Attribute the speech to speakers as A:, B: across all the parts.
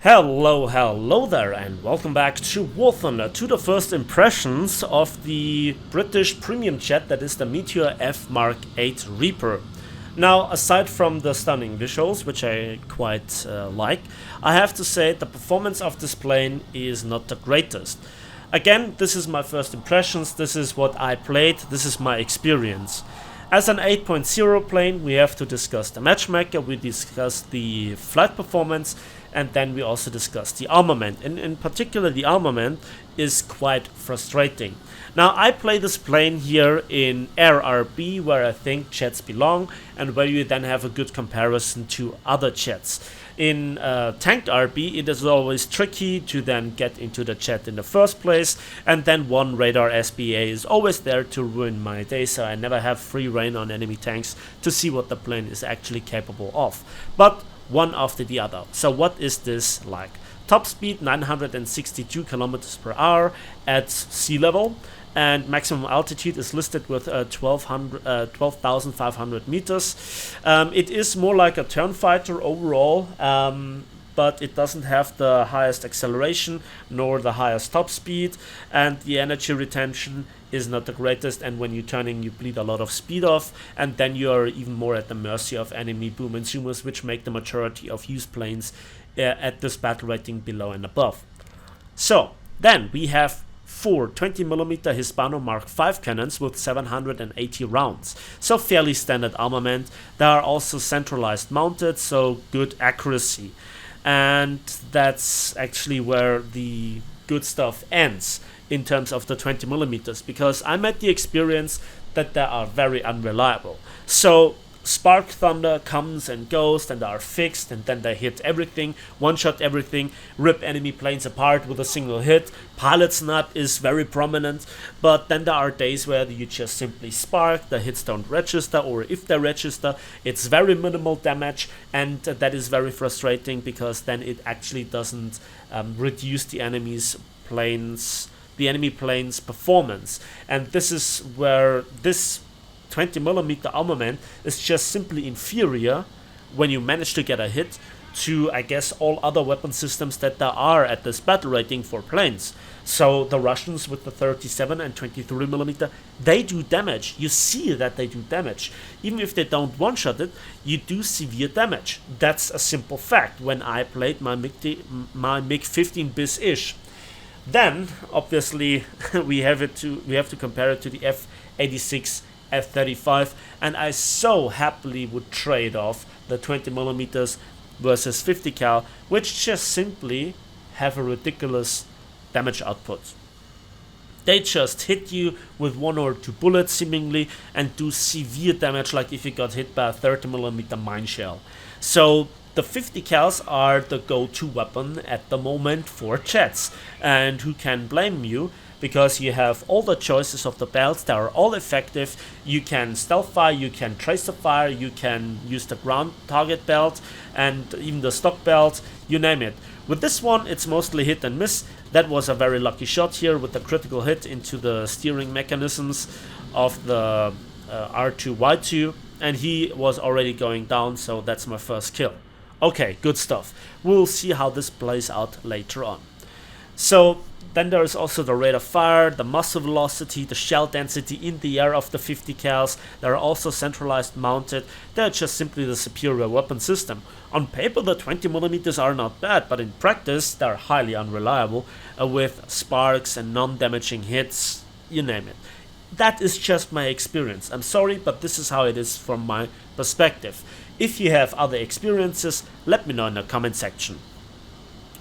A: Hello there, and welcome back to War Thunder, to the first impressions of the British premium jet that is the Meteor F Mark 8 Reaper. Now, aside from the stunning visuals, which I quite like, I have to say the performance of this plane is not the greatest. Again, this is my first impressions, this is what I played, this is my experience. As an 8.0 plane, we have to discuss the matchmaker, we discuss the flight performance, and then we also discuss the armament. And in particular, the armament is quite frustrating. Now, I play this plane here in Air RB, where I think jets belong, and where you then have a good comparison to other jets. In tanked RB, it is always tricky to then get into the jet in the first place, and then one radar SBA is always there to ruin my day, so I never have free reign on enemy tanks to see what the plane is actually capable of. But one after the other. So what is this like? Top speed 962 kilometers per hour at sea level, and maximum altitude is listed with 12,500 meters. It is more like a turn fighter overall, but it doesn't have the highest acceleration nor the highest top speed, and the energy retention is not the greatest, and when you're turning you bleed a lot of speed off, and then you're even more at the mercy of enemy boom and zoomers, which make the majority of used planes at this battle rating below and above. So then we have four 20mm Hispano Mark 5 cannons with 780 rounds, so fairly standard armament. They are also centralized mounted, so good accuracy, and that's actually where the good stuff ends in terms of the 20mm, because I made the experience that they are very unreliable. So Spark Thunder comes and goes, and they are fixed, and then they hit everything, one-shot everything, rip enemy planes apart with a single hit. Pilot snap is very prominent, but then there are days where you just simply spark, the hits don't register, or if they register, it's very minimal damage, and that is very frustrating, because then it actually doesn't reduce the enemy plane's performance. And this is where this 20mm armament is just simply inferior when you manage to get a hit to, I guess, all other weapon systems that there are at this battle rating for planes. So the Russians with the 37 and 23mm, they do damage. You see that they do damage. Even if they don't one-shot it, you do severe damage. That's a simple fact when I played my MiG-15 bis-ish. Then, obviously, we have to compare it to the F-86 F-35, and I so happily would trade off the 20mm versus 50 cal, which just simply have a ridiculous damage output. They just hit you with one or two bullets seemingly and do severe damage, like if you got hit by a 30mm mine shell. So the 50 cals are the go-to weapon at the moment for jets, and who can blame you? Because you have all the choices of the belts that are all effective. You can stealth fire, you can tracer fire, you can use the ground target belt, and even the stock belt, you name it. With this one, it's mostly hit and miss. That was a very lucky shot here with the critical hit into the steering mechanisms of the R2Y2, and he was already going down, so that's my first kill. Okay, good stuff. We'll see how this plays out later on. So then there is also the rate of fire, the muzzle velocity, the shell density in the air of the 50 cals. They are also centralized mounted. They're just simply the superior weapon system. On paper, the 20mm are not bad, but in practice, they're highly unreliable with sparks and non-damaging hits, you name it. That is just my experience. I'm sorry, but this is how it is from my perspective. If you have other experiences, let me know in the comment section.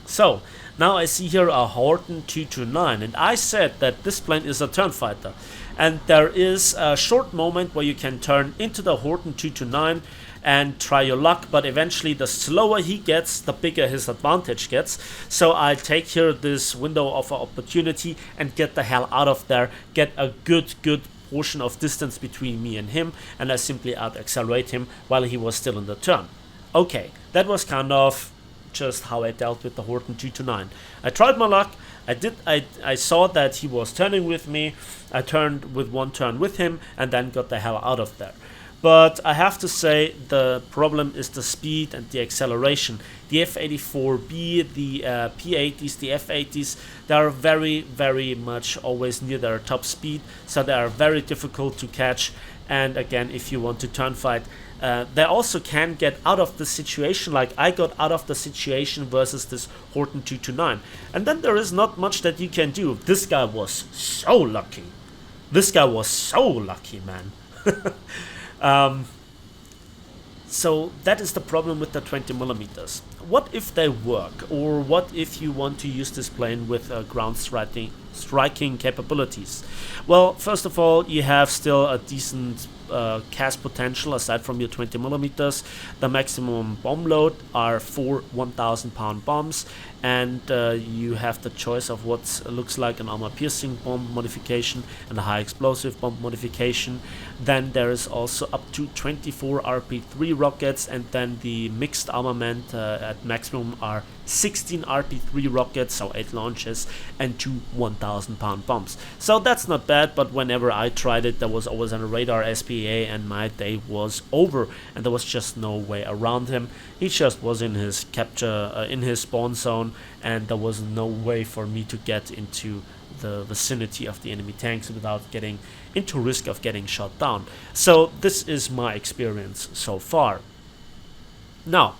A: So, now I see here a Horton 229, and I said that this plane is a turn fighter. And there is a short moment where you can turn into the Horton 229 and try your luck, but eventually the slower he gets, the bigger his advantage gets. So I take here this window of opportunity and get the hell out of there, get a good portion of distance between me and him, and I simply out-accelerate him while he was still in the turn. Okay, that was kind of just how I dealt with the Horton 229. I tried my luck. I saw that he was turning with me. I turned with one turn with him and then got the hell out of there. But I have to say the problem is the speed and the acceleration. The F-84B, the P-80s, the F-80s, they are very, very much always near their top speed, so they are very difficult to catch. And again, if you want to turn fight, they also can get out of the situation, like I got out of the situation versus this Horton 229. And then there is not much that you can do. This guy was so lucky. This guy was so lucky, man. So that is the problem with the 20mm. What if they work? Or what if you want to use this plane with ground striking capabilities? Well, first of all, you have still a decent cast potential aside from your 20mm. The maximum bomb load are 4 1,000-pound bombs, and you have the choice of what looks like an armor-piercing bomb modification and a high-explosive bomb modification. Then there is also up to 24 RP3 rockets, and then the mixed armament at maximum are 16 RP3 rockets, so 8 launches, and 2 1,000-pound bombs. So that's not bad, but whenever I tried it, there was always on a radar SPA, and my day was over, and there was just no way around him. He just was in his capture, in his spawn zone, and there was no way for me to get into the vicinity of the enemy tanks without getting into risk of getting shot down. So this is my experience so far. Now,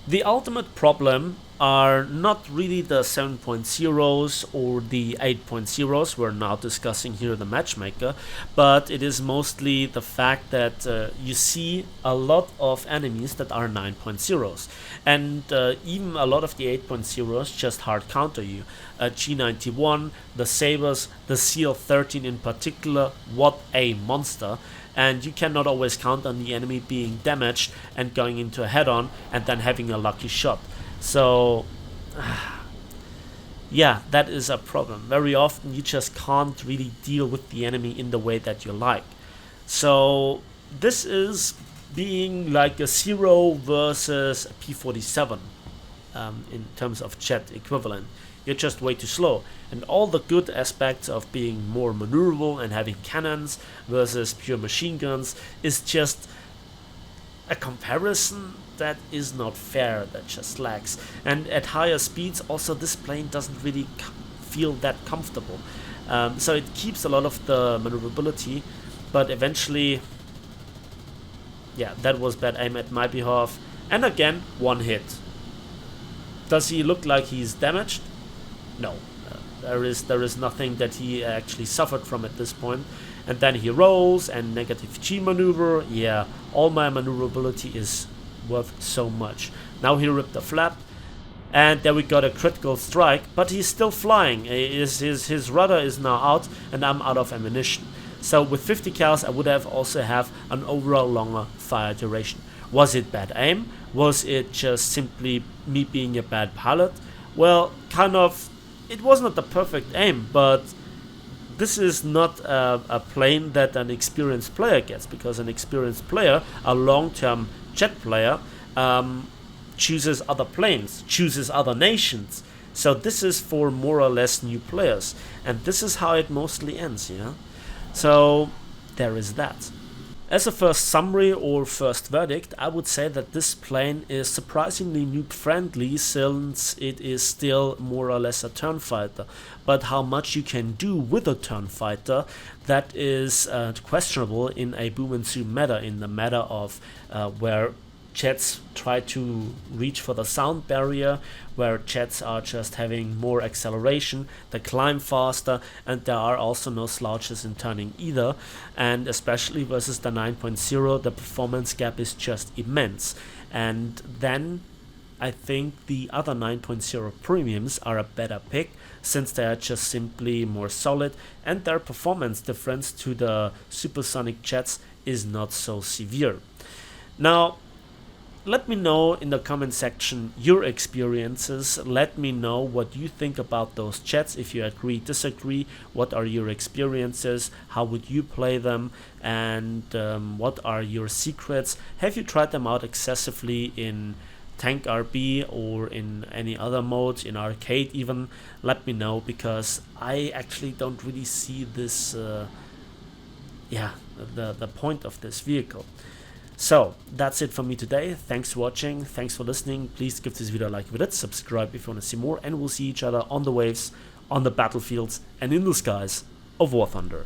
A: the ultimate problem are not really the 7.0s or the 8.0s we're now discussing here, the matchmaker, but it is mostly the fact that you see a lot of enemies that are 9.0s, and even a lot of the 8.0s just hard counter you. G91, the Sabers, the CL13 in particular, what a monster. And you cannot always count on the enemy being damaged and going into a head-on and then having a lucky shot. So, yeah, that is a problem. Very often you just can't really deal with the enemy in the way that you like. So, this is being like a 0 versus a P47 in terms of jet equivalent. You're just way too slow. And all the good aspects of being more maneuverable and having cannons versus pure machine guns is just a comparison that is not fair, that just lacks. And at higher speeds also this plane doesn't really feel that comfortable. So it keeps a lot of the maneuverability, but eventually, yeah, that was bad aim at my behalf. And again, one hit. Does he look like he's damaged? No, there is nothing that he actually suffered from at this point. And then he rolls and negative G maneuver. Yeah, all my maneuverability is worth so much. Now he ripped the flap, and there we got a critical strike, but he's still flying. His rudder is now out, and I'm out of ammunition. So with 50 cals, I would have also have an overall longer fire duration. Was it bad aim? Was it just simply me being a bad pilot? Well, kind of. It was not the perfect aim, but this is not a plane that an experienced player gets, because an experienced player, a long-term jet player, chooses other planes, chooses other nations. So this is for more or less new players, and this is how it mostly ends, yeah? So there is that. As a first summary or first verdict, I would say that this plane is surprisingly noob friendly, since it is still more or less a turn fighter. But how much you can do with a turn fighter, that is questionable in a boom and zoom meta, in the meta of where jets try to reach for the sound barrier, where jets are just having more acceleration, they climb faster, and there are also no slouches in turning either. And especially versus the 9.0, the performance gap is just immense. And then I think the other 9.0 premiums are a better pick, since they are just simply more solid, and their performance difference to the supersonic jets is not so severe. Now, let me know in the comment section your experiences. Let me know what you think about those jets. If you agree, disagree, what are your experiences, how would you play them, and what are your secrets? Have you tried them out excessively in Tank RB or in any other modes, in arcade even? Let me know, because I actually don't really see this the point of this vehicle. So that's it from me today. Thanks for watching, thanks for listening. Please give this video a like if you did, subscribe if you want to see more, and we'll see each other on the waves, on the battlefields, and in the skies of War Thunder.